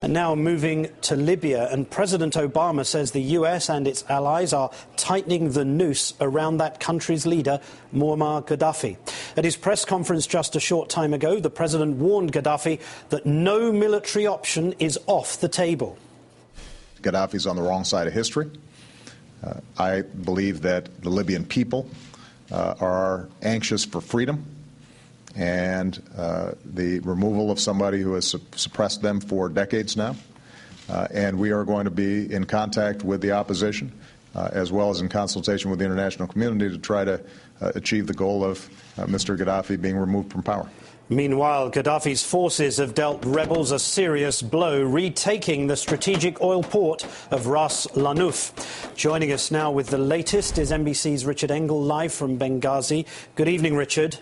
And now moving to Libya, and President Obama says the US and its allies are tightening the noose around that country's leader, Muammar Gadhafi. At his press conference just a short time ago, the president warned Gadhafi that no military option is off the table. Gadhafi's on the wrong side of history. I believe that the Libyan people are anxious for freedom, and the removal of somebody who has suppressed them for decades now. And we are going to be in contact with the opposition, as well as in consultation with the international community to try to achieve the goal of Mr. Gadhafi being removed from power. Meanwhile, Gadhafi's forces have dealt rebels a serious blow, retaking the strategic oil port of Ras Lanuf. Joining us now with the latest is NBC's Richard Engel, live from Benghazi. Good evening, Richard.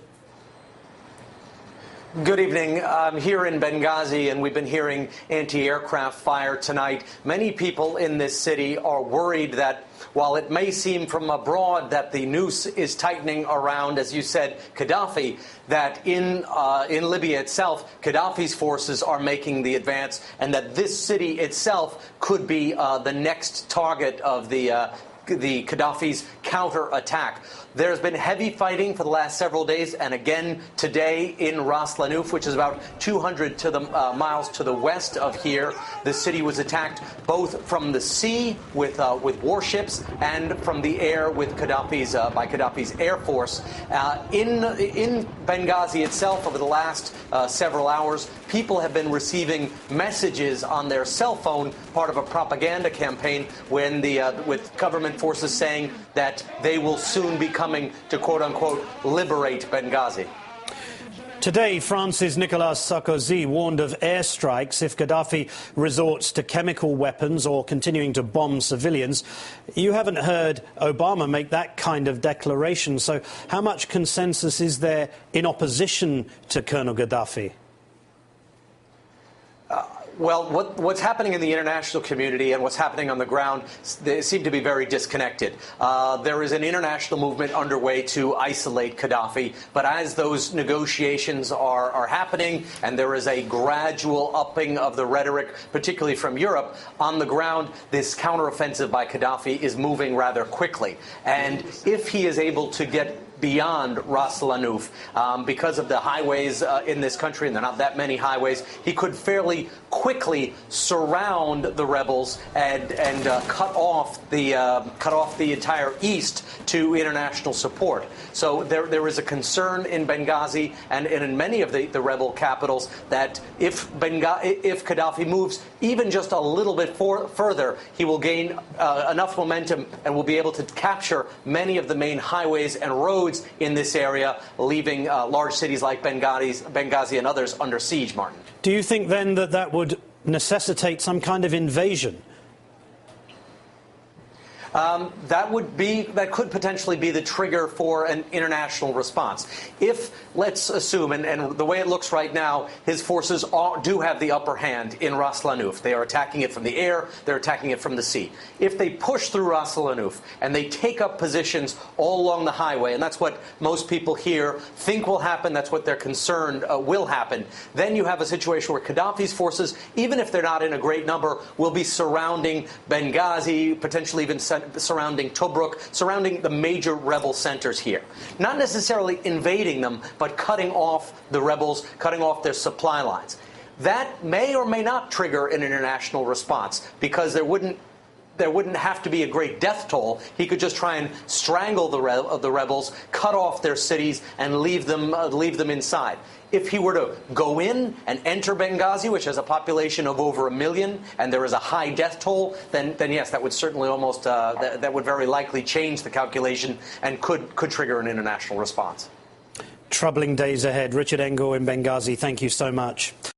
Good evening. I'm here in Benghazi, and we've been hearing anti-aircraft fire tonight. Many people in this city are worried that while it may seem from abroad that the noose is tightening around, as you said, Gadhafi, that in Libya itself, Gadhafi's forces are making the advance, and that this city itself could be the next target of the Gadhafi's counter-attack. There's been heavy fighting for the last several days, and again today in Ras Lanuf, which is about 200 miles to the west of here. The city was attacked both from the sea with warships and from the air with by Gadhafi's air force. In Benghazi itself, over the last several hours, people have been receiving messages on their cell phone, part of a propaganda campaign, with government forces saying that they will soon be coming to, quote-unquote, liberate Benghazi. Today, France's Nicolas Sarkozy warned of airstrikes if Gadhafi resorts to chemical weapons or continuing to bomb civilians. You haven't heard Obama make that kind of declaration, so how much consensus is there in opposition to Colonel Gadhafi? Well, what's happening in the international community and what's happening on the ground, they seem to be very disconnected. There is an international movement underway to isolate Gadhafi, but as those negotiations are happening and there is a gradual upping of the rhetoric, particularly from Europe, on the ground, this counteroffensive by Gadhafi is moving rather quickly. And if he is able to get beyond Ras Lanuf, because of the highways in this country, and there are not that many highways, he could fairly quickly surround the rebels and cut off the entire east to international support. So there is a concern in Benghazi and in many of the rebel capitals that if Gadhafi moves even just a little bit further, he will gain enough momentum and will be able to capture many of the main highways and roads in this area, leaving large cities like Benghazi and others under siege, Martin. Do you think then that would necessitate some kind of invasion? That could potentially be the trigger for an international response. If, let's assume, and the way it looks right now, his forces do have the upper hand in Ras Lanuf. They are attacking it from the air, they're attacking it from the sea. If they push through Ras Lanuf and they take up positions all along the highway, and that's what most people here think will happen, that's what they're concerned will happen, then you have a situation where Gadhafi's forces, even if they're not in a great number, will be surrounding Benghazi, potentially even surrounding Tobruk, surrounding the major rebel centers here. Not necessarily invading them, but cutting off the rebels, cutting off their supply lines. That may or may not trigger an international response, because there wouldn't have to be a great death toll. He could just try and strangle the rebels, cut off their cities, and leave them inside. If he were to go in and enter Benghazi, which has a population of over 1 million, and there is a high death toll, then yes, that would certainly almost that would very likely change the calculation and could trigger an international response. Troubling days ahead. Richard Engel in Benghazi, thank you so much.